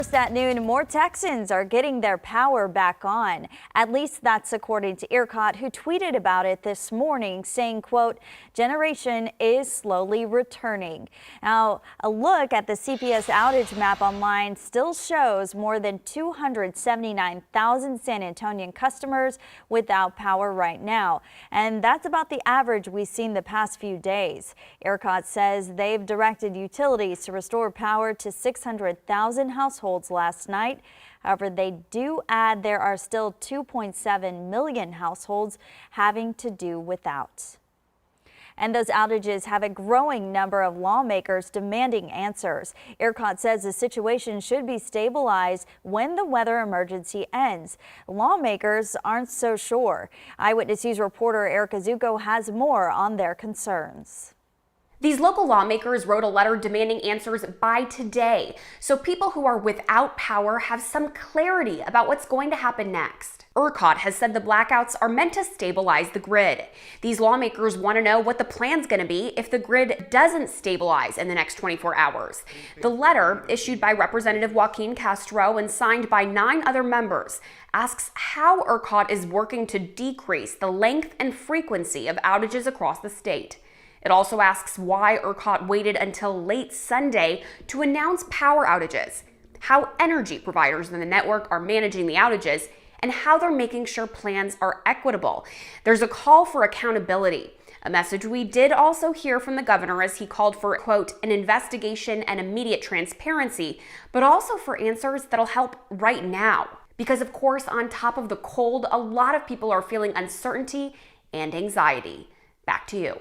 Just at noon, more Texans are getting their power back on. At least that's according to ERCOT, who tweeted about it this morning, saying, quote, "Generation is slowly returning." Now, a look at the CPS outage map online still shows more than 279,000 San Antonian customers without power right now. And that's about the average we've seen the past few days. ERCOT says they've directed utilities to restore power to 600,000 households last night. However, they do add there are still 2.7 million households having to do without. And those outages have a growing number of lawmakers demanding answers. ERCOT says the situation should be stabilized when the weather emergency ends. Lawmakers aren't so sure. Eyewitness News reporter Erica Zuko has more on their concerns. These local lawmakers wrote a letter demanding answers by today, so people who are without power have some clarity about what's going to happen next. ERCOT has said the blackouts are meant to stabilize the grid. These lawmakers want to know what the plan's going to be if the grid doesn't stabilize in the next 24 hours. The letter, issued by Representative Joaquin Castro and signed by 9 other members, asks how ERCOT is working to decrease the length and frequency of outages across the state. It also asks why ERCOT waited until late Sunday to announce power outages, how energy providers in the network are managing the outages, and how they're making sure plans are equitable. There's a call for accountability, a message we did also hear from the governor as he called for, quote, an investigation and immediate transparency, but also for answers that'll help right now. Because of course, on top of the cold, a lot of people are feeling uncertainty and anxiety. Back to you.